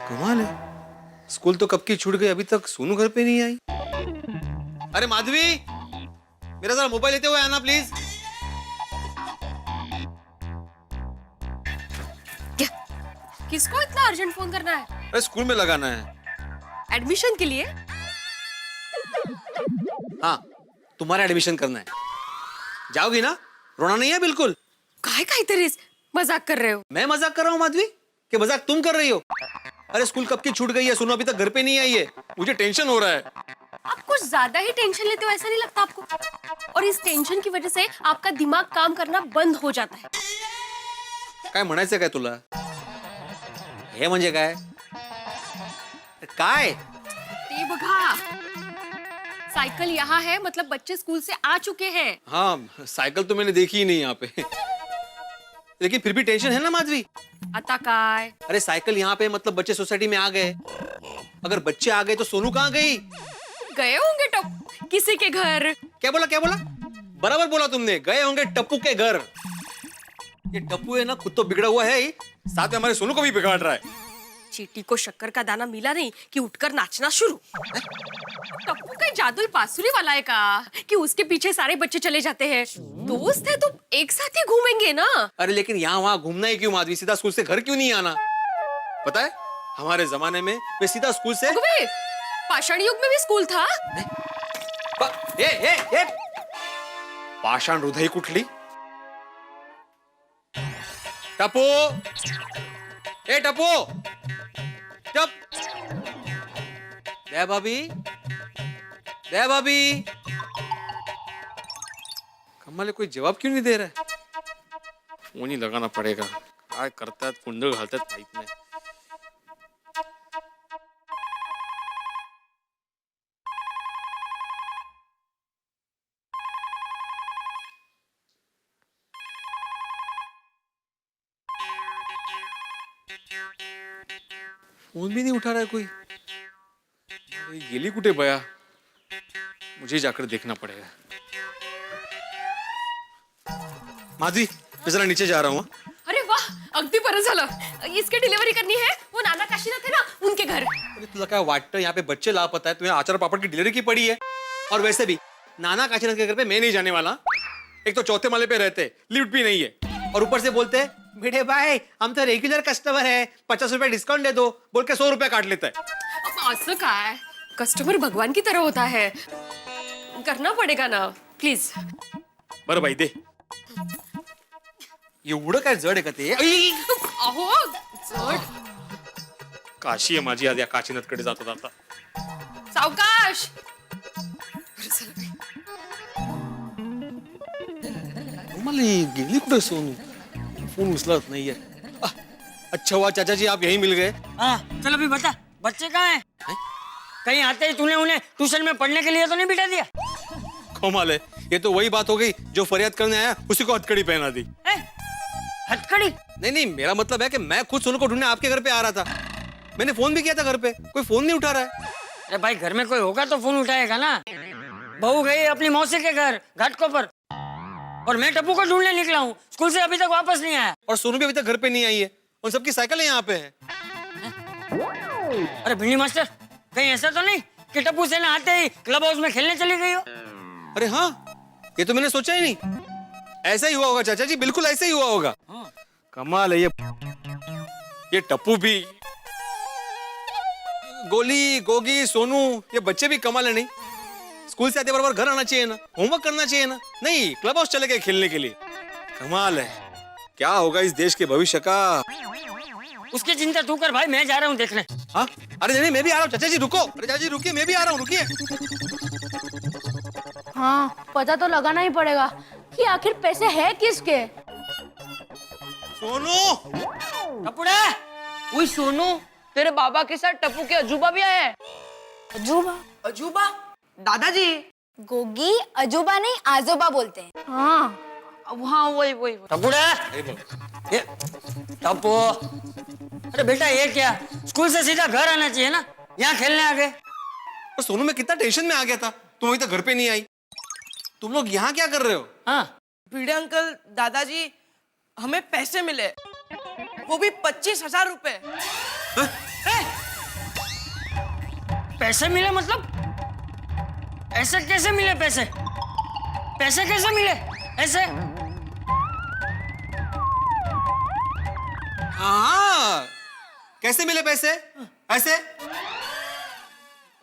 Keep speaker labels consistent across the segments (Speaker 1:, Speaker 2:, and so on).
Speaker 1: कमाल है, स्कूल तो कब की छूट गई, अभी तक सोनू घर पे नहीं आई। अरे माधवी, मेरा जरा मोबाइल लेते हुए आना प्लीज।
Speaker 2: क्या? किसको इतना अर्जेंट फोन करना है?
Speaker 1: अरे स्कूल में लगाना है।
Speaker 2: एडमिशन के लिए?
Speaker 1: हाँ, तुम्हारा एडमिशन करना है। जाओगी ना? रोना नहीं है बिल्कुल।
Speaker 2: काहे का इधर मजाक कर रहे हो?
Speaker 1: मैं मजाक कर रहा हूँ माधवी, कि मजाक तुम कर रही हो? अरे स्कूल कब की छूट गई है, सोनू अभी तक घर पे नहीं आई है, मुझे टेंशन हो रहा है।
Speaker 2: आप कुछ ज्यादा ही टेंशन लेते हो, ऐसा नहीं लगता आपको? और इस टेंशन की वजह से आपका दिमाग काम करना बंद हो जाता है।
Speaker 1: काय म्हणायचं काय तुला? हे म्हणजे काय? काय?
Speaker 2: ते बघा, साइकिल यहाँ है, मतलब बच्चे स्कूल से आ चुके हैं।
Speaker 1: हाँ, साइकिल तो मैंने देखी ही नहीं यहाँ पे। लेकिन फिर भी टेंशन है ना माधवी।
Speaker 2: आता काय?
Speaker 1: अरे साइकिल यहाँ पे मतलब बच्चे सोसाइटी में आ गए, अगर बच्चे आ गए तो सोनू कहाँ गई?
Speaker 2: गए होंगे किसी के घर।
Speaker 1: क्या बोला क्या बोला? बराबर बोला तुमने, गए होंगे टप्पू के घर। ये टप्पू है ना, खुद तो बिगड़ा हुआ है ही, साथ में हमारे सोनू को भी बिगाड़ रहा है।
Speaker 2: चीटी को शक्कर का दाना मिला नहीं कि उठकर नाचना शुरू। टप्पू का जादू बांसुरी वाला है का कि उसके पीछे सारे बच्चे चले जाते हैं। दोस्त है तो एक साथ ही घूमेंगे ना।
Speaker 1: अरे लेकिन यहाँ वहाँ घूमना ही क्यों माधवी, सीधा स्कूल से घर क्यों नहीं आना? पता है हमारे जमाने में मैं सीधा स्कूल से
Speaker 2: पाषाण युग में भी स्कूल था।
Speaker 1: ए, पाषाण हृदय कुठली? टप्पू, ए टप्पू, चुप। दया भाभी, दया भाभी। कमाल, कोई जवाब क्यों नहीं दे रहा है? फोन ही लगाना पड़ेगा। काय करतात, कुंडल घालतात माहित नाही। फोन भी नहीं उठा रहा है कोई। अरे गेली कुठे बया? मुझे जाकर देखना पड़ेगा। माधवी, मैं जरा नीचे जा रहा हूँ।
Speaker 2: अरे वाह, अगदी बरं झालं। इसकी डिलीवरी करनी है, वो नाना काशीनाथ है ना, उनके घर।
Speaker 1: अरे तुला काय वाटतं, यहाँ पे बच्चे लापता है, तुम्हें आचार पापड़ की डिलीवरी की पड़ी है। और वैसे भी नाना काशीनाथ के घर पे मैं नहीं जाने वाला। एक तो चौथे माले पे रहते, लिफ्ट भी नहीं है, और ऊपर से बोलते हैं बेटे भाई हम तो रेगुलर कस्टमर है, 50 रुपए डिस्काउंट दे दो, बोल के 100 रुपए काट लेता है।
Speaker 2: असं काय? कस्टमर भगवान की तरह होता है, करना पड़ेगा ना प्लीज।
Speaker 1: बरं बाई दे। एवढं काय जड आहे का ते?
Speaker 2: अहो जड।
Speaker 1: काशी आहे माझी, आज या काशीनाथकडे जाता जाता।
Speaker 2: सावकाश।
Speaker 1: मला गेली कुठे सोनू? फोन उचलत नाहीये। अच्छा हुआ चाचा जी आप यहीं मिल गए।
Speaker 3: हाँ चलो अभी बता, बच्चे कहाँ हैं? कहीं आते ही तूने उन्हें ट्यूशन में पढ़ने के लिए तो नहीं बिठा दिया?
Speaker 1: कमाल है, ये तो वही बात हो गई, जो फरियाद करने आया उसी को हथकड़ी पहना दी।
Speaker 3: हथकड़ी?
Speaker 1: नहीं, मेरा मतलब है कि मैं खुद सोनू को ढूंढने आपके घर पे आ रहा था। मैंने फोन भी किया था घर पे, कोई फोन नहीं उठा रहा है।
Speaker 3: अरे भाई घर में कोई होगा तो फोन उठाएगा ना। बहू गई अपनी मौसी के घर घाटकों पर, और मैं टप्पू को ढूंढने निकला हूँ, स्कूल से अभी तक वापस नहीं आया।
Speaker 1: और सोनू भी अभी तक घर पे नहीं आई है, उन सबकी साइकिल यहाँ पे है।
Speaker 3: अरे भिंडी मास्टर, कहीं ऐसा तो नहीं कि टप्पू से ना आते ही क्लब हाउस में खेलने चली गई हो?
Speaker 1: अरे हाँ, ये तो मैंने सोचा ही नहीं। ऐसा ही हुआ होगा चाचा जी, बिल्कुल ऐसा ही हुआ होगा। कमाल है ये टप्पू भी, गोली, गोगी, सोनू, ये बच्चे भी कमाल है। नहीं, स्कूल से आते बराबर घर आना चाहिए ना, होमवर्क करना चाहिए ना, नहीं क्लब हाउस चले गए खेलने के लिए। कमाल है, क्या होगा इस देश के भविष्य का?
Speaker 3: उसकी चिंता तू कर भाई, मैं जा रहा हूँ देखने।
Speaker 1: हाँ, अरे नहीं मैं भी आ रहा हूँ। चाचा जी रुको, अरे चाचा जी रुकिए, मैं भी आ रहा हूँ, रुकिए।
Speaker 4: हाँ, पता तो लगाना ही पड़ेगा कि आखिर पैसे है किसके।
Speaker 1: सोनू,
Speaker 3: टप्पूड़ा,
Speaker 5: ओए सोनू, तेरे बाबा के साथ टप्पू के अजूबा भी आए हैं।
Speaker 4: अजूबा?
Speaker 5: अजूबा? दादाजी।
Speaker 4: गोगी अजूबा नहीं आजोबा बोलते हैं। हाँ
Speaker 5: हाँ वही।
Speaker 3: टप्पूड़ा, ये टप्पू, अरे बेटा ये क्या, स्कूल से सीधा घर आना चाहिए ना, यहाँ खेलने आ गए।
Speaker 1: तो सोनू मैं कितना टेंशन में आ गया था, तुम अभी तक घर पे नहीं आई। तुम लोग यहाँ क्या कर रहे हो?
Speaker 3: हाँ
Speaker 5: भिड़े अंकल, दादाजी, हमें पैसे मिले, वो भी 25,000 रुपए।
Speaker 3: पैसे मिले मतलब? ऐसे कैसे मिले पैसे? पैसे कैसे मिले ऐसे?
Speaker 1: हाँ, कैसे मिले पैसे? ऐसे?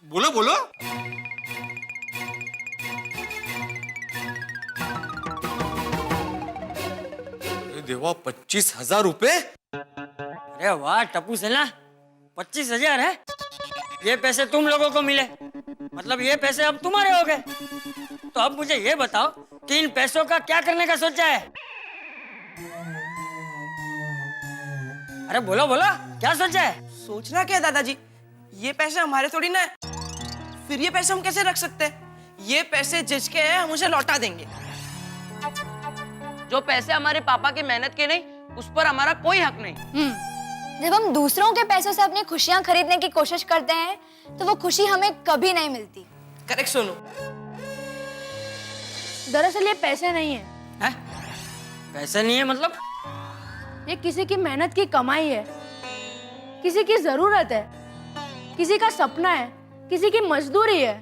Speaker 1: बोलो बोलो। अरे देवा, 25,000 रुपए?
Speaker 3: अरे वाह टप्पू सेना, 25,000 है? ये पैसे तुम लोगों को मिले, मतलब ये पैसे अब तुम्हारे हो गए। तो अब मुझे ये बताओ कि इन पैसों का क्या करने का सोचा है? अरे बोलो बोलो, क्या सोचा है?
Speaker 5: सोचना क्या है दादाजी, ये पैसे हमारे थोड़ी ना है। फिर ये पैसे हम कैसे रख सकते हैं? ये पैसे जिसके हैं हम उसे लौटा देंगे। जो पैसे हमारे पापा की मेहनत के नहीं, उस पर हमारा कोई हक नहीं।
Speaker 6: जब हम दूसरों के पैसों से अपनी खुशियां खरीदने की कोशिश करते हैं तो वो खुशी हमें कभी नहीं मिलती।
Speaker 5: करेक्ट सोनू।
Speaker 4: दरअसल ये पैसे नहीं है,
Speaker 3: हैं? पैसे नहीं है मतलब?
Speaker 4: ये किसी की मेहनत की कमाई है, किसी की जरूरत है, किसी का सपना है, किसी की मजदूरी है।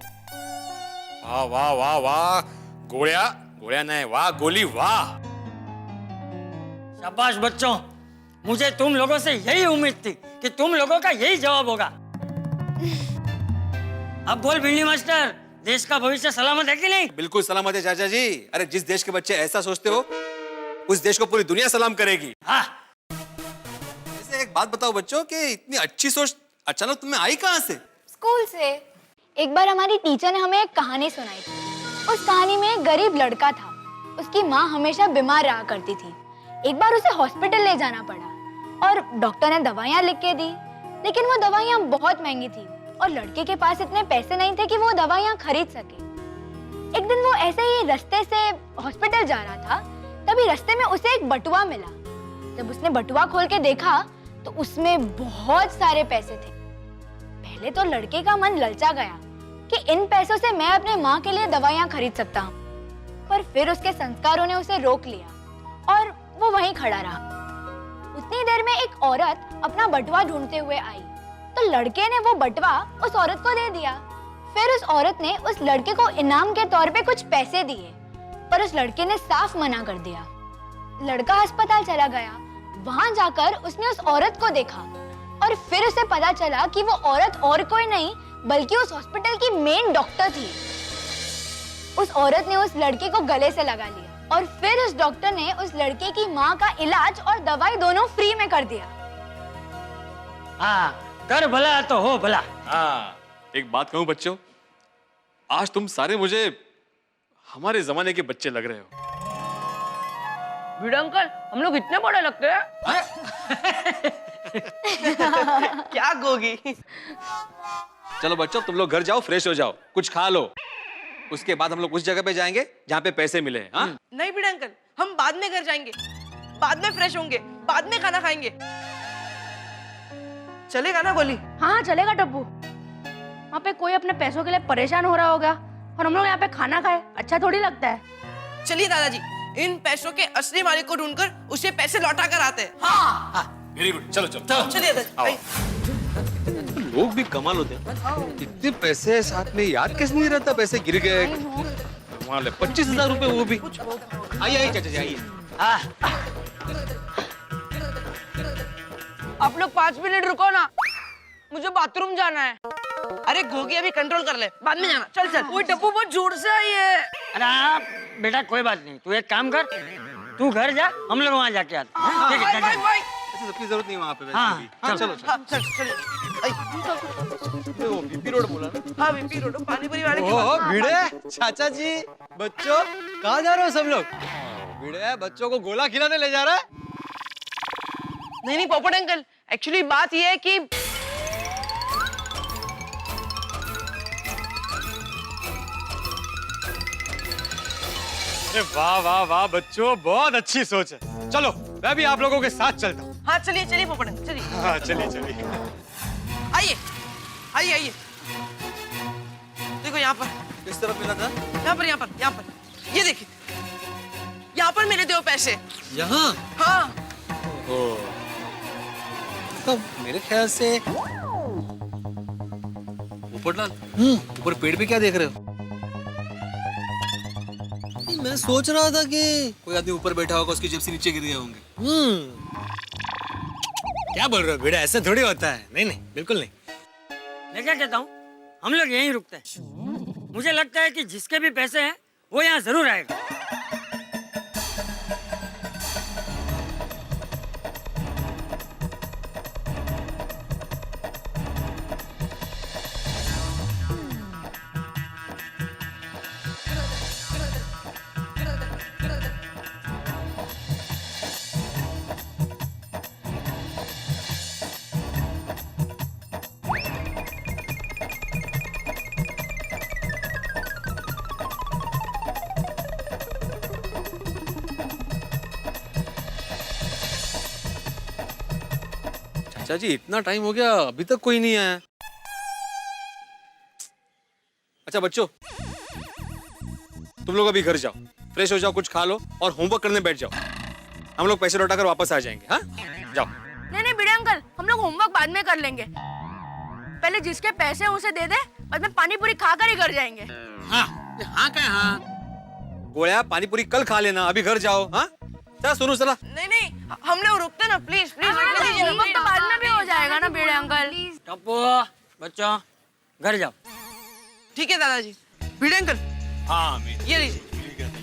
Speaker 1: वाह वाह वाह वाह, गोलिया गोलिया नहीं, वाह गोली वाह।
Speaker 3: शाबाश बच्चों, मुझे तुम लोगों से यही उम्मीद थी कि तुम लोगों का यही जवाब होगा। अब बोल भिंडी मास्टर, देश का भविष्य सलामत है कि नहीं?
Speaker 1: बिल्कुल सलामत है चाचा जी। अरे जिस देश के बच्चे ऐसा सोचते हो, उस देश को पूरी दुनिया सलाम करेगी।
Speaker 3: हाँ।
Speaker 1: वैसे एक बात बताओ बच्चों, कि इतनी अच्छी सोच अचानक तुम्हें आई कहाँ से?
Speaker 6: स्कूल से। एक बार हमारी टीचर ने हमें एक कहानी सुनाई थी। उस कहानी में एक गरीब लड़का था। उसकी माँ हमेशा बीमार रहा करती थी। एक बार उसे हॉस्पिटल ले जाना पड़ा और डॉक्टर ने दवाइयाँ लिख के दी, लेकिन वो दवाइयाँ बहुत महंगी थी और लड़के के पास इतने पैसे नहीं थे कि वो दवाइयाँ खरीद सके। एक दिन वो ऐसे ही रास्ते से हॉस्पिटल जा रहा था, तभी रास्ते में उसे एक बटुआ मिला। जब उसने बटुआ खोल के देखा तो उसमें बहुत सारे पैसे थे। पहले तो लड़के का मन ललचा गया कि इन पैसों से मैं अपने माँ के लिए दवाइयाँ खरीद सकता हूँ, पर फिर उसके संस्कारों ने उसे रोक लिया और वो वहीं खड़ा रहा। उतनी देर में एक औरत अपना बटुआ ढूंढते हुए आई, तो लड़के ने वो बटुआ उस औरत को दे दिया। फिर उस औरत ने उस लड़के को इनाम के तौर पे कुछ पैसे दिए, पर उस लड़के ने साफ मना कर दिया। लड़का अस्पताल चला गया। वहां जाकर उसने उस औरत को देखा और फिर उसे पता चला कि वो औरत और कोई नहीं बल्कि उस हॉस्पिटल की मेन डॉक्टर थी। उस औरत ने उस लड़के को गले से लगा लिया और फिर उस डॉक्टर ने उस लड़के की माँ का इलाज और दवाई दोनों फ्री में कर दिया।
Speaker 3: हाँ, कर भला तो हो भला।
Speaker 1: हाँ, एक बात कहूं बच्चों, आज तुम सारे मुझे हमारे जमाने के बच्चे लग रहे हो।
Speaker 5: भिड़ा अंकल, हम लोग इतने बड़े लगते हैं? क्या गोगी?
Speaker 1: चलो बच्चों, तुम लोग घर जाओ, फ्रेश हो जाओ, कुछ खा लो। उसके बाद हम लोग उस जगह पे जाएंगे जहाँ पे पैसे मिले। हाँ?
Speaker 5: नहीं भिड़ा अंकल, हम बाद में घर जाएंगे, बाद में फ्रेश होंगे, बाद में खाना खाएंगे। चलेगा ना गोली?
Speaker 4: हाँ चलेगा टप्पू। वहाँ पे कोई अपने पैसों के लिए परेशान हो रहा होगा और हम लोग यहाँ पे खाना खाए, अच्छा थोड़ी लगता है।
Speaker 5: चलिए दादाजी, इन पैसों के असली मालिक को ढूंढकर उसे पैसे लौटा कर आते हैं।
Speaker 3: हाँ।
Speaker 1: वेरी गुड, चलो चलो चलो।
Speaker 5: चलिए दादाजी।
Speaker 1: लोग भी कमाल होते हैं, इतने पैसे साथ में याद कैसे नहीं रहता? पैसे गिर गए, कमाल है। 25,000 रुपए वो भी। आइए आइए चाचा जी, आइए।
Speaker 3: हाँ।
Speaker 5: आप लोग 5 मिनट रुको ना, मुझे बाथरूम जाना है। अरे घोगी, अभी कंट्रोल कर ले, बाद में जाना। चल चल। वो टप्पू बहुत जोर से आई है।
Speaker 3: अरे हाँ, बेटा कोई बात नहीं, तू एक काम कर, तू घर जा, हम लोग वहाँ जाके आते हैं। ठीक है,
Speaker 5: बाय बाय।
Speaker 1: ऐसे सबकी जरूरत नहीं वहाँ पे वैसे
Speaker 3: हाँ,
Speaker 1: भी।
Speaker 3: हाँ,
Speaker 1: चलो
Speaker 5: हाँ, चल चल।
Speaker 1: वो बीपी रोड बोला ना?
Speaker 5: हाँ, बीपी रोड, पानी पूरी वाले के
Speaker 7: ओहो
Speaker 5: पास।
Speaker 7: भिड़े, चाचा जी, बच्चों कहाँ जा रहे हो सब लोग? भिड़े बच्चों को गोला खिलाने ले जा रहा है?
Speaker 5: नहीं नहीं पोपट अंकल, एक्चुअली बात ये है कि
Speaker 7: अरे वाह वाह वाह बच्चों, बहुत अच्छी सोच है। चलो मैं भी आप लोगों के साथ चलता हूँ।
Speaker 5: हाँ चलिए चलिए पोपट अंकल, चलिए।
Speaker 7: हाँ चलिए चलिए।
Speaker 5: आइए आइए आइए। देखो यहाँ पर,
Speaker 1: किस तरफ मिला था?
Speaker 5: यहाँ पर, यहाँ पर, यहाँ पर। ये देखिए, यहाँ पर मिले थे वो पैसे।
Speaker 1: यहाँ?
Speaker 5: हाँ।
Speaker 1: तो मेरे ख्याल से वो पोपटलाल ऊपर पेड़ पे क्या देख रहे हो?
Speaker 8: मैं सोच रहा था कि
Speaker 1: कोई आदमी ऊपर बैठा होगा, उसकी जेब से नीचे गिर गए होंगे।
Speaker 8: क्या बोल रहे हो बेटा, ऐसा थोड़ी होता है। नहीं नहीं, बिल्कुल नहीं।
Speaker 3: मैं क्या कहता हूँ, हम लोग यहीं रुकते हैं। मुझे लगता है कि जिसके भी पैसे हैं वो यहाँ जरूर आएगा।
Speaker 1: चाचा जी इतना टाइम हो गया, अभी तक कोई नहीं आया। अच्छा बच्चों, तुम लोग अभी घर जाओ, फ्रेश हो जाओ, कुछ खा लो और होमवर्क करने बैठ जाओ। हम लोग पैसे लौटाकर वापस आ जाएंगे। हाँ, जाओ।
Speaker 4: नहीं नहीं बड़े अंकल, हम लोग होमवर्क बाद में कर लेंगे। पहले जिसके पैसे हैं उसे दे दे, बाद में पानी पूरी खाकर ही घर जाएंगे।
Speaker 8: हाँ हाँ क्या हाँ?
Speaker 1: गोया पानी पूरी कल खा लेना, अभी घर जाओ। हाँ चला सोनू, चला।
Speaker 5: नहीं नहीं, हम लोग रुकते ना, प्लीज प्लीज रुकने दीजिए ना।
Speaker 4: होमवर्क तो बाद में भी हो जाएगा ना बड़े अंकल।
Speaker 3: टप्पू, बच्चों घर जाओ।
Speaker 5: ठीक है दादाजी। भिड़े अंकल,
Speaker 8: हाँ
Speaker 5: ये लीजिए।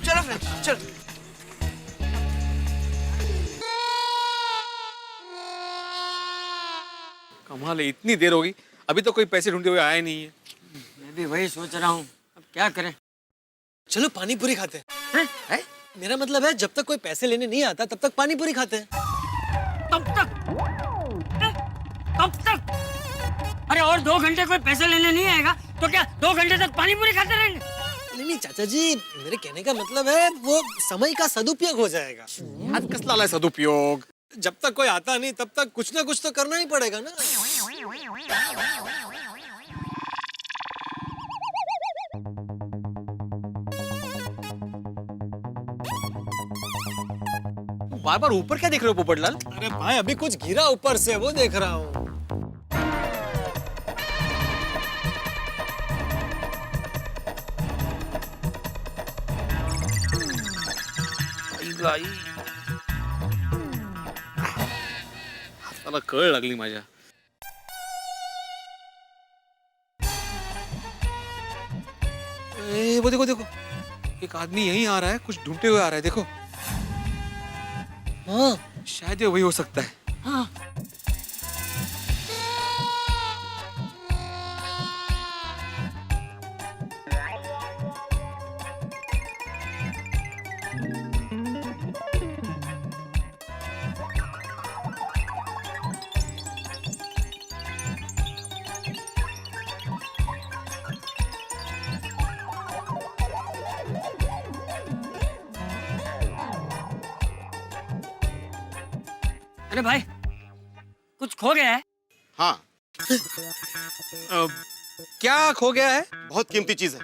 Speaker 5: चलो फ्रेंड्स, चलो।
Speaker 1: कमाल है, इतनी देर होगी, अभी तो कोई पैसे ढूंढते हुए आया नहीं है।
Speaker 3: मैं भी वही सोच रहा हूँ, अब क्या करें।
Speaker 8: चलो पानी पूरी खाते हैं।
Speaker 3: हैं?
Speaker 8: मेरा मतलब है, जब तक कोई पैसे लेने नहीं आता तब तक पानी पूरी खाते हैं।
Speaker 3: कब तक? कब तक? अरे और 2 घंटे कोई पैसे लेने नहीं आएगा तो क्या 2 घंटे तक पानी पूरी खाते रहेंगे?
Speaker 8: नहीं नहीं चाचा जी, मेरे कहने का मतलब है वो समय का सदुपयोग हो जाएगा।
Speaker 1: आज कसला है सदुपयोग।
Speaker 8: जब तक कोई आता नहीं तब तक कुछ ना कुछ तो करना ही पड़ेगा ना।
Speaker 1: बार बार ऊपर क्या देख रहे हो पोपटलाल?
Speaker 8: अरे भाई, अभी कुछ गिरा ऊपर से, वो देख रहा हूँ।
Speaker 1: हाताला कळ लागली माझ्या। वो देखो देखो, एक आदमी यहीं आ रहा है, कुछ ढूंढते हुए आ रहा है। देखो,
Speaker 8: हाँ
Speaker 1: शायद ये वही हो सकता है।
Speaker 3: हाँ। अरे भाई, कुछ खो गया है?
Speaker 9: हाँ,
Speaker 1: क्या खो गया है?
Speaker 9: बहुत कीमती चीज है।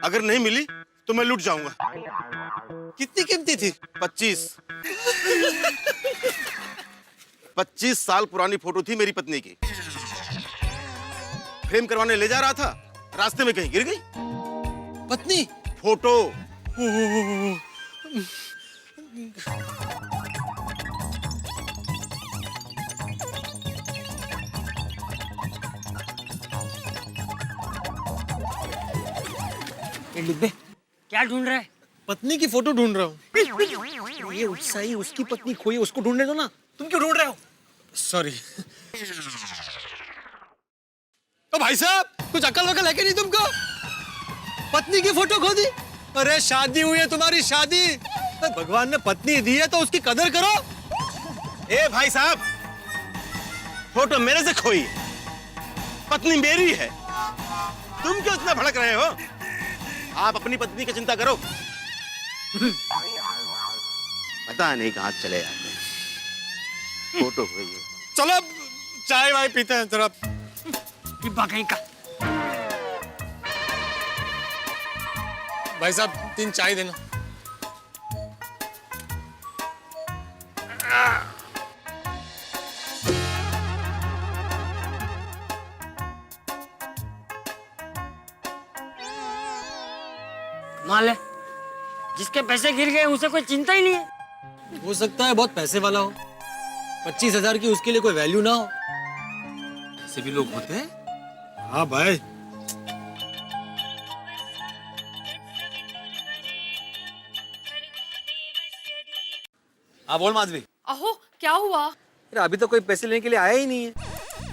Speaker 9: अगर नहीं मिली तो मैं लूट जाऊंगा।
Speaker 8: कितनी कीमती थी?
Speaker 9: 25 साल पुरानी फोटो थी मेरी पत्नी की। फ्रेम करवाने ले जा रहा था, रास्ते में कहीं गिर गई।
Speaker 8: पत्नी?
Speaker 9: फोटो।
Speaker 3: ये डिब्बे क्या ढूंढ रहा है?
Speaker 8: पत्नी की फोटो ढूंढ रहा हूँ।
Speaker 1: ये उत्साही उसकी पत्नी खोई, उसको ढूंढने दो ना। तुम क्यों ढूंढ रहे हो?
Speaker 8: सॉरी। तो भाई साहब, कुछ अकल वकल है कि नहीं तुमको? पत्नी की फोटो खो दी? अरे शादी हुई है तुम्हारी, शादी। भगवान ने पत्नी दी है तो उसकी कदर करो।
Speaker 9: ए भाई साहब, फोटो मेरे से खोई, पत्नी मेरी है। तुम क्यों इतना भड़क रहे हो? आप अपनी पत्नी की चिंता करो। पता नहीं कहां चले जाते हैं। फोटो खोई है।
Speaker 8: चलो चाय वाय पीते हैं जरा।
Speaker 3: डिब्बा कहीं का।
Speaker 8: भाई साहब 3 चाय देना।
Speaker 3: माल है, जिसके पैसे गिर गए उसे कोई चिंता ही नहीं है।
Speaker 8: हो सकता है बहुत पैसे वाला हो, 25,000 की उसके लिए कोई वैल्यू ना हो।
Speaker 1: ऐसे भी लोग होते हैं।
Speaker 8: हाँ भाई।
Speaker 1: हाँ बोल माधवी।
Speaker 2: अहो क्या हुआ?
Speaker 1: अरे अभी तो कोई पैसे लेने के लिए आया ही नहीं है।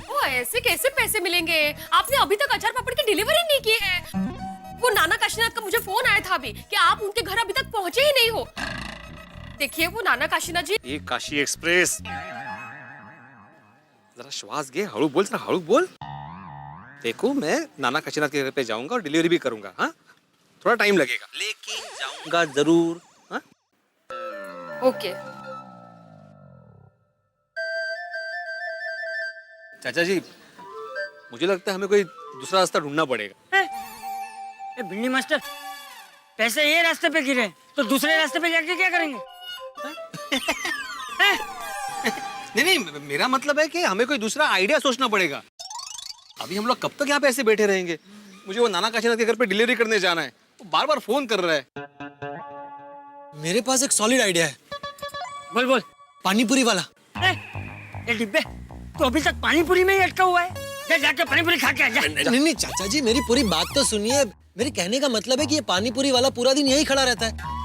Speaker 2: ओ ऐसे कैसे पैसे मिलेंगे? आपने अभी तक अचार पापड़ की डिलीवरी नहीं की है। वो नाना काशीनाथ का मुझे फोन आया था अभी कि आप उनके घर अभी तक पहुंचे ही नहीं हो। देखिए वो नाना काशीनाथ जी।
Speaker 1: ये काशी एक्सप्रेस। जरा श्वास घे, हळू बोल, जरा हळू बोल। देखो मैं नाना काशीनाथ के घर पे जाऊंगा और डिलीवरी भी करूंगा। हाँ थोड़ा टाइम लगेगा लेकिन जाऊंगा जरूर। हाँ
Speaker 2: ओके।
Speaker 1: चाचा जी मुझे लगता है हमें कोई दूसरा रास्ता ढूंढना पड़ेगा।
Speaker 3: ए भिंडी मास्टर, पैसे ये रास्ते पे गिरे तो दूसरे रास्ते पे जाके क्या करेंगे?
Speaker 1: नहीं नहीं, मेरा मतलब है कि हमें कोई दूसरा आइडिया सोचना पड़ेगा। अभी हम लोग कब तक यहाँ पे ऐसे बैठे रहेंगे? मुझे वो नाना काशीनाथ के घर पे डिलीवरी करने जाना है। वो बार बार फोन कर रहा है।
Speaker 8: मेरे पास एक सॉलिड आइडिया है।
Speaker 3: बोल बोल।
Speaker 8: पानीपुरी वाला।
Speaker 3: ये डिब्बे, तो अभी तक पानीपुरी में ही अटका हुआ है। जा जाके पानीपुरी खा के आ जा।
Speaker 8: नहीं नहीं चाचा जी, मेरी पूरी बात तो सुनिए। मेरे कहने का मतलब है कि ये पानीपुरी वाला पूरा दिन यही खड़ा रहता है।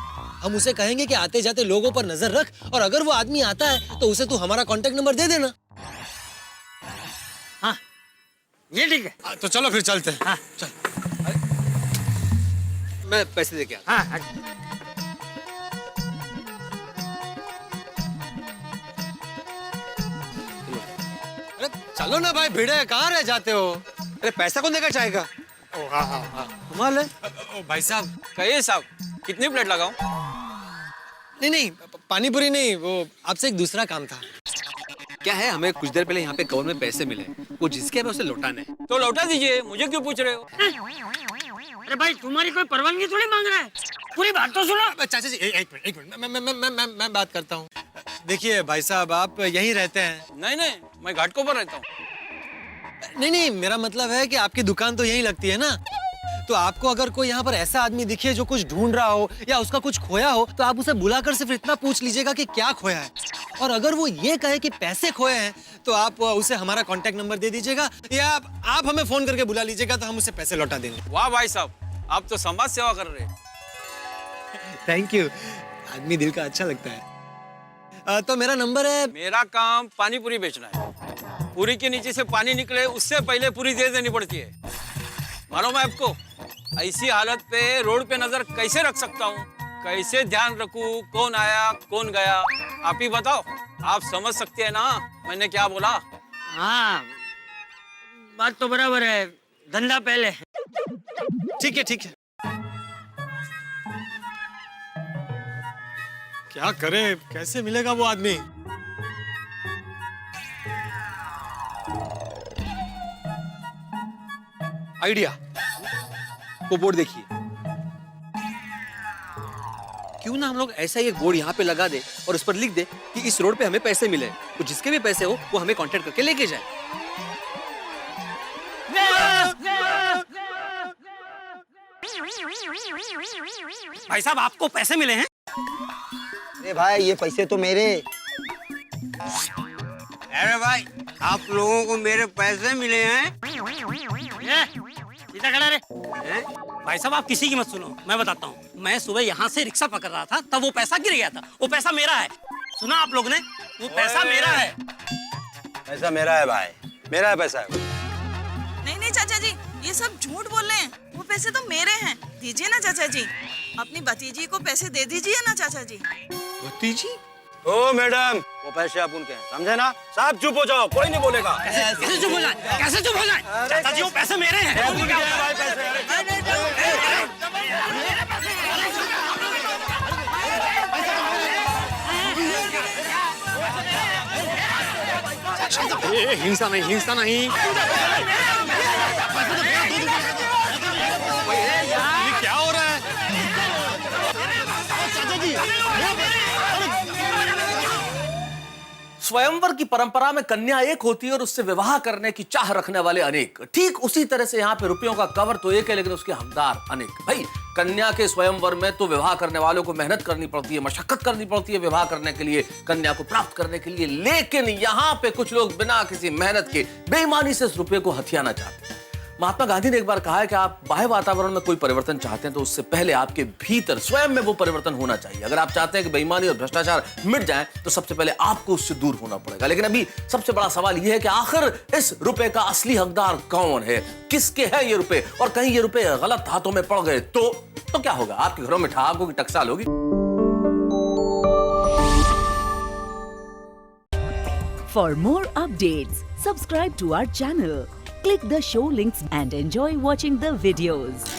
Speaker 8: हम उसे कहेंगे कि आते जाते लोगों पर नजर रख, और अगर वो आदमी आता है तो उसे तू हमारा कांटेक्ट नंबर दे देना।
Speaker 3: हाँ ये ठीक है।
Speaker 8: तो चलो फिर चलते हैं।
Speaker 3: हाँ
Speaker 8: चल।
Speaker 1: मैं पैसे दे के आता
Speaker 3: हाँ हाँ।
Speaker 8: अरे चलो ना भाई, भिड़े कहाँ रह जाते हो?
Speaker 1: अरे पैसा कौन देकर चाहेगा?
Speaker 8: हाँ हाँ हाँ।
Speaker 1: कमाल है।
Speaker 8: भाई साहब।
Speaker 7: कहिए साहब, कितनी प्लेट लगाऊं?
Speaker 8: नहीं नहीं, पानीपुरी नहीं, वो आपसे एक दूसरा काम था।
Speaker 1: क्या है, हमें कुछ देर पहले यहाँ पे कवर में पैसे मिले, वो जिसके हमें उसे लौटाने।
Speaker 7: तो लौटा दीजिए, मुझे क्यों पूछ रहे हो?
Speaker 3: अरे भाई तुम्हारी कोई परवानगी थोड़ी मांग रहा है, पूरी बात तो सुनो।
Speaker 8: चाचा जी एक मिनट, मैं बात करता हूँ। देखिए भाई साहब, आप यहीं रहते हैं?
Speaker 7: नहीं नहीं, मैं घाटकों पर रहता हूँ।
Speaker 8: नहीं नहीं, मेरा मतलब है कि आपकी दुकान तो यहीं लगती है ना। तो आपको अगर कोई यहाँ पर ऐसा आदमी दिखे जो कुछ ढूंढ रहा हो या उसका कुछ खोया हो, तो आप उसे बुलाकर सिर्फ इतना पूछ लीजिएगा कि क्या खोया है। और अगर वो ये कहे कि पैसे खोए हैं, तो आप उसे हमारा कांटेक्ट नंबर दे दीजिएगा, या आप हमें फोन करके बुला लीजिएगा, तो हम उसे पैसे लौटा देंगे।
Speaker 7: वाह भाई साहब, आप तो समाज सेवा कर रहे हैं।
Speaker 8: Thank you. आदमी दिल का अच्छा लगता है। तो मेरा नंबर है।
Speaker 7: मेरा काम पानी पूरी बेचना है। पूरी के नीचे से पानी निकले उससे पहले पूरी दे देनी पड़ती है। मालूम है आपको, ऐसी हालत पे रोड पे नजर कैसे रख सकता हूँ, कैसे ध्यान रखूं, कौन आया कौन गया, आप ही बताओ। आप समझ सकते हैं ना मैंने क्या बोला?
Speaker 3: हाँ बात तो बराबर है, धंधा पहले।
Speaker 8: ठीक है ठीक है। क्या करे, कैसे मिलेगा वो आदमी?
Speaker 1: आइडिया। वो बोर्ड देखिए। क्यों ना हम लोग ऐसा ही एक बोर्ड यहाँ पे लगा दे और उस पर लिख दे कि इस रोड पे हमें पैसे मिले, तो जिसके भी पैसे हो वो हमें कांटेक्ट करके लेके जाए।
Speaker 10: भाई साहब, आपको पैसे मिले हैं?
Speaker 11: अरे भाई, ये पैसे तो मेरे।
Speaker 10: अरे भाई, आप लोगों को मेरे पैसे मिले हैं?
Speaker 3: सीधा खड़ा रे।
Speaker 10: भाई साहब, आप किसी की मत सुनो, मैं बताता हूँ। मैं सुबह यहाँ से रिक्शा पकड़ रहा था, तब वो पैसा गिर गया था। वो पैसा मेरा है। सुना आप लोग ने? वो पैसा मेरा है।
Speaker 9: पैसा मेरा है भाई, मेरा है पैसा।
Speaker 5: नहीं नहीं चाचा जी, ये सब झूठ बोल रहे हैं। वो पैसे तो मेरे हैं, दीजिए ना चाचा जी। अपनी भतीजी को पैसे दे दीजिए ना चाचा जी।
Speaker 1: भतीजी?
Speaker 9: ओ मैडम, वो पैसे आप उनके हैं, समझे ना? साहब चुप हो जाओ, कोई नहीं बोलेगा।
Speaker 10: कैसे चुप हो जाए? कैसे चुप हो जाए? चाचा जी, वो पैसे मेरे हैं।
Speaker 9: उनके हैं भाई पैसे।
Speaker 1: हिंसा नहीं, हिंसा नहीं। ये क्या हो रहा है?
Speaker 12: स्वयंवर की परंपरा में कन्या एक होती है और उससे विवाह करने की चाह रखने वाले अनेक, ठीक उसी तरह से यहाँ पे रुपयों का कवर तो एक है लेकिन उसके हकदार अनेक। भाई कन्या के स्वयंवर में तो विवाह करने वालों को मेहनत करनी पड़ती है, मशक्कत करनी पड़ती है विवाह करने के लिए, कन्या को प्राप्त करने के लिए, लेकिन यहाँ पे कुछ लोग बिना किसी मेहनत के बेईमानी से इस रुपये को हथियाना चाहते हैं। महात्मा गांधी ने एक बार कहा है कि आप बाह्य वातावरण में कोई परिवर्तन चाहते हैं तो उससे पहले आपके भीतर स्वयं में वो परिवर्तन होना चाहिए। अगर आप चाहते हैं कि बेईमानी और भ्रष्टाचार मिट जाए तो सबसे पहले आपको उससे दूर होना पड़ेगा। लेकिन अभी सबसे बड़ा सवाल यह है कि आखिर इस रुपए का असली हकदार कौन है, किसके हैं ये रुपए, और कहीं ये रुपए गलत हाथों में पड़ गए तो क्या होगा? आपके घरों में ठहाक होगी, टकसाल होगी।
Speaker 13: For more updates, subscribe to our channel, click the show links and enjoy watching the videos.